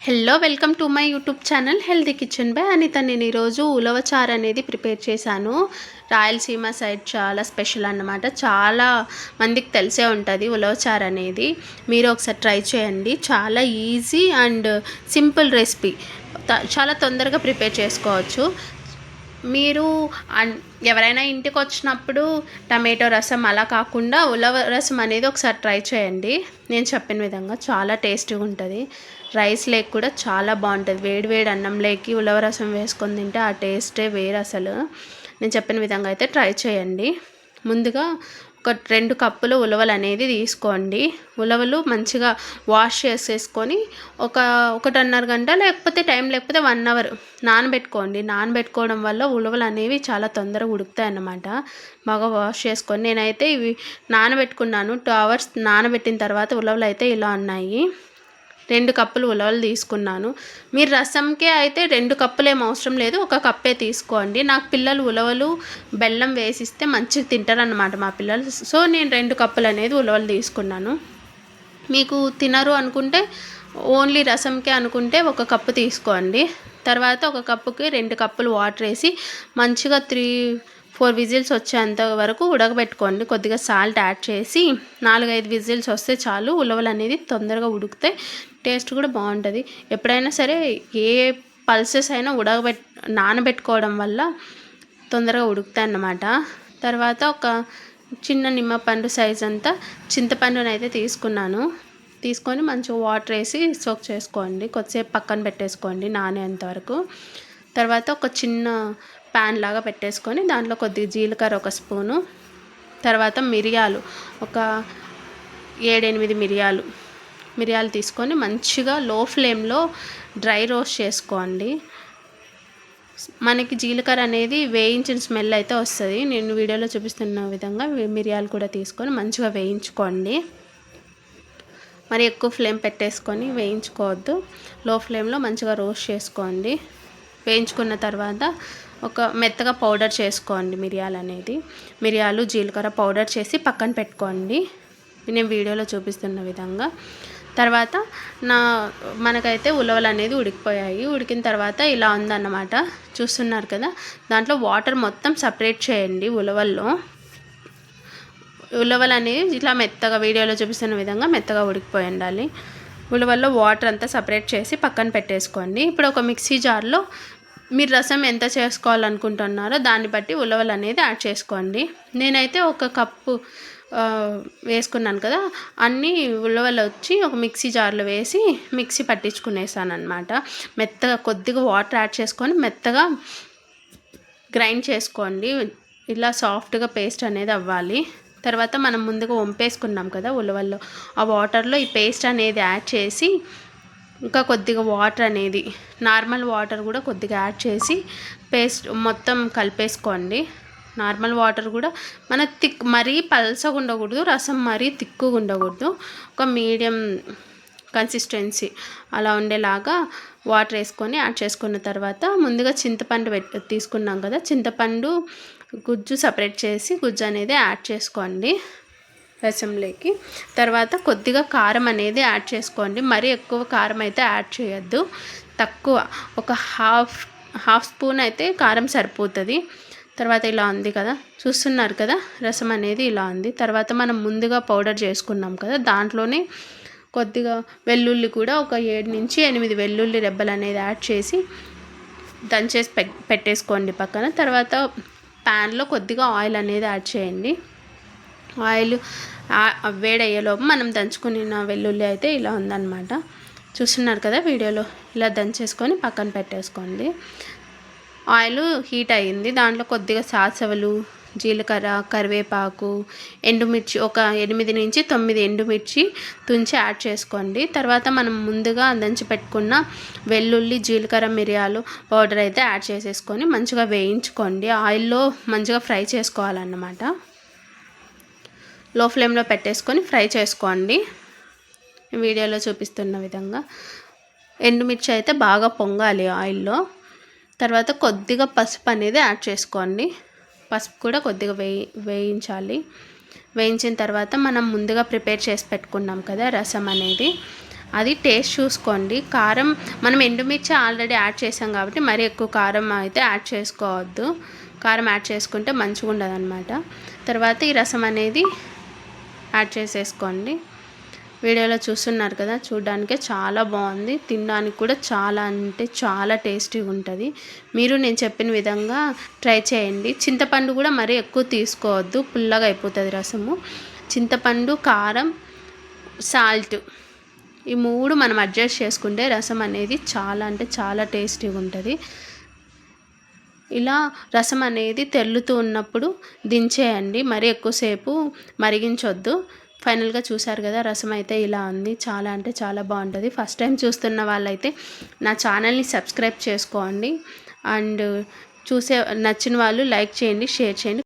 Hello welcome to my YouTube channel healthy kitchen by Anitha. నేను ఈరోజు ఉలవచారు అనేది ప్రిపేర్ చేశాను. రాయలసీమ సైడ్ చాలా స్పెషల్ అన్నమాట. చాలా మందికి తెలిసే ఉంటుంది ఉలవచారు అనేది. మీరు ఒకసారి ట్రై చేయండి. చాలా ఈజీ అండ్ సింపుల్ రెసిపీ. చాలా తొందరగా ప్రిపేర్ చేసుకోవచ్చు. మీరు ఎవరైనా ఇంటికి వచ్చినప్పుడు టమాటో రసం అలా కాకుండా ఉలవ రసం అనేది ఒకసారి ట్రై చేయండి. నేను చెప్పిన విధంగా చాలా టేస్టీగా ఉంటుంది. రైస్ లేక్ కూడా చాలా బాగుంటుంది. వేడి వేడి అన్నం లేకి ఉలవ రసం వేసుకొని తింటే ఆ టేస్టే వేరు అసలు. నేను చెప్పిన విధంగా అయితే ట్రై చేయండి. ముందుగా ఒక 2 కప్పులు ఉలవలు అనేది తీసుకోండి. ఉలవలు మంచిగా వాష్ చేసేసుకొని 1.5 గంట లేకపోతే టైం లేకపోతే 1 అవర్ నానబెట్టుకోండి. నానబెట్టుకోవడం వల్ల ఉలవలు అనేవి చాలా తొందరగా ఉడుకుతాయి అన్నమాట. బాగా వాష్ చేసుకొని నేనైతే ఇవి నానబెట్టుకున్నాను. 2 అవర్స్ నానబెట్టిన తర్వాత ఉలవలు అయితే ఇలా ఉన్నాయి. 2 కప్పులు ఉలవలు తీసుకున్నాను. మీరు రసంకే అయితే 2 కప్పులు ఏం అవసరం లేదు, 1 కప్పే తీసుకోండి. నాకు పిల్లలు ఉలవలు బెల్లం వేసిస్తే మంచిగా తింటారన్నమాట మా పిల్లలు. సో నేను 2 కప్పులు అనేది ఉలవలు తీసుకున్నాను. మీకు తినరు అనుకుంటే ఓన్లీ రసంకే అనుకుంటే 1 కప్పు తీసుకోండి. తర్వాత 1 కప్పుకి 2 కప్పులు వాటర్ వేసి మంచిగా 3-4 విజిల్స్ వచ్చేంత వరకు ఉడకబెట్టుకోండి. కొద్దిగా సాల్ట్ యాడ్ చేసి 4-5 విజిల్స్ వస్తే చాలు. ఉలవలు అనేది తొందరగా ఉడికితే టేస్ట్ కూడా బాగుంటుంది. ఎప్పుడైనా సరే ఏ పల్సెస్ అయినా నానబెట్టుకోవడం వల్ల తొందరగా ఉడుకుతాయి అన్నమాట. తర్వాత ఒక చిన్న నిమ్మపండు సైజ్ అంతా చింతపండునైతే తీసుకున్నాను. తీసుకొని మంచిగా వాటర్ వేసి సోక్ చేసుకోండి. కొద్దిసేపు పక్కన పెట్టేసుకోండి నానేంత వరకు. తర్వాత ఒక చిన్న ప్యాన్ లాగా పెట్టేసుకొని దాంట్లో కొద్దిగా జీలకర్ర 1 స్పూను, తర్వాత మిరియాలు ఒక 7-8 మిరియాలు తీసుకొని మంచిగా లో ఫ్లేమ్లో డ్రై రోస్ట్ చేసుకోండి. మనకి జీలకర్ర అనేది వేయించిన స్మెల్ అయితే వస్తుంది. నేను వీడియోలో చూపిస్తున్న విధంగా మిరియాలు కూడా తీసుకొని మంచిగా వేయించుకోండి. మరి ఎక్కువ ఫ్లేమ్ పెట్టేసుకొని వేయించుకోవద్దు. లో ఫ్లేమ్లో మంచిగా రోస్ట్ చేసుకోండి. వేయించుకున్న తర్వాత ఒక మెత్తగా పౌడర్ చేసుకోండి. మిరియాలు జీలకర్ర పౌడర్ చేసి పక్కన పెట్టుకోండి. నేను వీడియోలో చూపిస్తున్న విధంగా. తర్వాత మనకైతే ఉలవలు అనేది ఉడికిపోయాయి. ఉడికిన తర్వాత ఇలా ఉందన్నమాట. చూస్తున్నారు కదా, దాంట్లో వాటర్ మొత్తం సపరేట్ చేయండి. ఉలవలు అనేవి ఇట్లా మెత్తగా వీడియోలో చూపిస్తున్న విధంగా మెత్తగా ఉడికిపోయి ఉండాలి. ఉలవల్లో వాటర్ అంతా సపరేట్ చేసి పక్కన పెట్టేసుకోండి. ఇప్పుడు ఒక మిక్సీ జార్లో మీరు రసం ఎంత చేసుకోవాలనుకుంటున్నారో దాన్ని బట్టి ఉలవలు అనేది యాడ్ చేసుకోండి. నేనైతే 1 కప్పు వేసుకున్నాను కదా, అన్నీ ఉలవలు వచ్చి ఒక మిక్సీ జార్లో వేసి మిక్సీ పట్టించుకునేసాను అనమాట. మెత్తగా కొద్దిగా వాటర్ యాడ్ చేసుకొని మెత్తగా గ్రైండ్ చేసుకోండి. ఇలా సాఫ్ట్గా పేస్ట్ అనేది అవ్వాలి. తర్వాత మనం ముందుగా వంపేసుకున్నాం కదా ఉలవల్లో, ఆ వాటర్లో ఈ పేస్ట్ అనేది యాడ్ చేసి ఇంకా కొద్దిగా వాటర్ అనేది నార్మల్ వాటర్ కూడా కొద్దిగా యాడ్ చేసి పేస్ట్ మొత్తం కలిపేసుకోండి. నార్మల్ వాటర్ కూడా మన మరీ పల్చగా ఉండకూడదు, రసం మరీ తిక్కుగా ఉండకూడదు. ఒక మీడియం కన్సిస్టెన్సీ అలా ఉండేలాగా వాటర్ వేసుకొని యాడ్ చేసుకున్న తర్వాత ముందుగా చింతపండు తీసుకున్నాం కదా, చింతపండు గుజ్జు సపరేట్ చేసి గుజ్జు అనేది యాడ్ చేసుకోండి రసంలోకి. తర్వాత కొద్దిగా కారం అనేది యాడ్ చేసుకోండి. మరీ ఎక్కువ కారం అయితే యాడ్ చేయొద్దు, తక్కువ ఒక హాఫ్ స్పూన్ అయితే కారం సరిపోతుంది. తర్వాత ఇలా ఉంది కదా, చూస్తున్నారు కదా, రసం అనేది ఇలా ఉంది. తర్వాత మనం ముందుగా పౌడర్ చేసుకున్నాం కదా, దాంట్లోనే కొద్దిగా వెల్లుల్లి కూడా ఒక 7-8 వెల్లుల్లి రెబ్బలు అనేది యాడ్ చేసి దంచేసి పెట్టేసుకోండి పక్కన. తర్వాత ప్యాన్లో కొద్దిగా ఆయిల్ అనేది యాడ్ చేయండి. ఆయిల్ వేడయ్యేలోపు మనం దంచుకున్న వెల్లుల్లి అయితే ఇలా ఉందన్నమాట. చూస్తున్నారు కదా వీడియోలో, ఇలా దంచేసుకొని పక్కన పెట్టేసుకోండి. ఆయిల్ హీట్ అయ్యింది. దాంట్లో కొద్దిగా సాసవలు, జీలకర్ర, కరివేపాకు, ఎండుమిర్చి ఒక 8-9 ఎండుమిర్చి తుంచి యాడ్ చేసుకోండి. తర్వాత మనం ముందుగా దంచి పెట్టుకున్న వెల్లుల్లి, జీలకర్ర, మిరియాలు పౌడర్ అయితే యాడ్ చేసేసుకొని మంచిగా వేయించుకోండి. ఆయిల్లో మంచిగా ఫ్రై చేసుకోవాలన్నమాట. లో ఫ్లేమ్లో పెట్టేసుకొని ఫ్రై చేసుకోండి వీడియోలో చూపిస్తున్న విధంగా. ఎండుమిర్చి అయితే బాగా పొంగాలి ఆయిల్లో. తర్వాత కొద్దిగా పసుపు అనేది యాడ్ చేసుకోండి. పసుపు కూడా కొద్దిగా వేయించాలి. వేయించిన తర్వాత మనం ముందుగా ప్రిపేర్ చేసి పెట్టుకున్నాం కదా రసం అనేది, అది టేస్ట్ చూసుకోండి. కారం మనం ఎండుమిర్చి ఆల్రెడీ యాడ్ చేసాం కాబట్టి మరీ ఎక్కువ కారం అయితే యాడ్ చేసుకోవద్దు. కారం యాడ్ చేసుకుంటే మంచిగా ఉండదన్నమాట. తర్వాత ఈ రసం అనేది యాడ్ చేసేసుకోండి. వీడియోలో చూస్తున్నారు కదా, చూడడానికే చాలా బాగుంది, తినడానికి కూడా చాలా అంటే చాలా టేస్టీగా ఉంటుంది. మీరు నేను చెప్పిన విధంగా ట్రై చేయండి. చింతపండు కూడా మరీ ఎక్కువ తీసుకోవద్దు, పుల్లగా అయిపోతుంది రసము. చింతపండు, కారం, సాల్ట్ ఈ 3 మనం అడ్జస్ట్ చేసుకుంటే రసం అనేది చాలా అంటే చాలా టేస్టీగా ఉంటుంది. ఇలా రసం అనేది తెల్లుతూ ఉన్నప్పుడు దించేయండి, మరీ ఎక్కువసేపు మరిగించొద్దు. ఫైనల్గా చూసారు కదా, రసం అయితే ఇలా ఉంది. చాలా అంటే చాలా బాగుంటుంది. ఫస్ట్ టైం చూస్తున్న వాళ్ళైతే నా ఛానల్ని సబ్స్క్రైబ్ చేసుకోండి. అండ్ నచ్చిన వాళ్ళు లైక్ చేయండి, షేర్ చేయండి.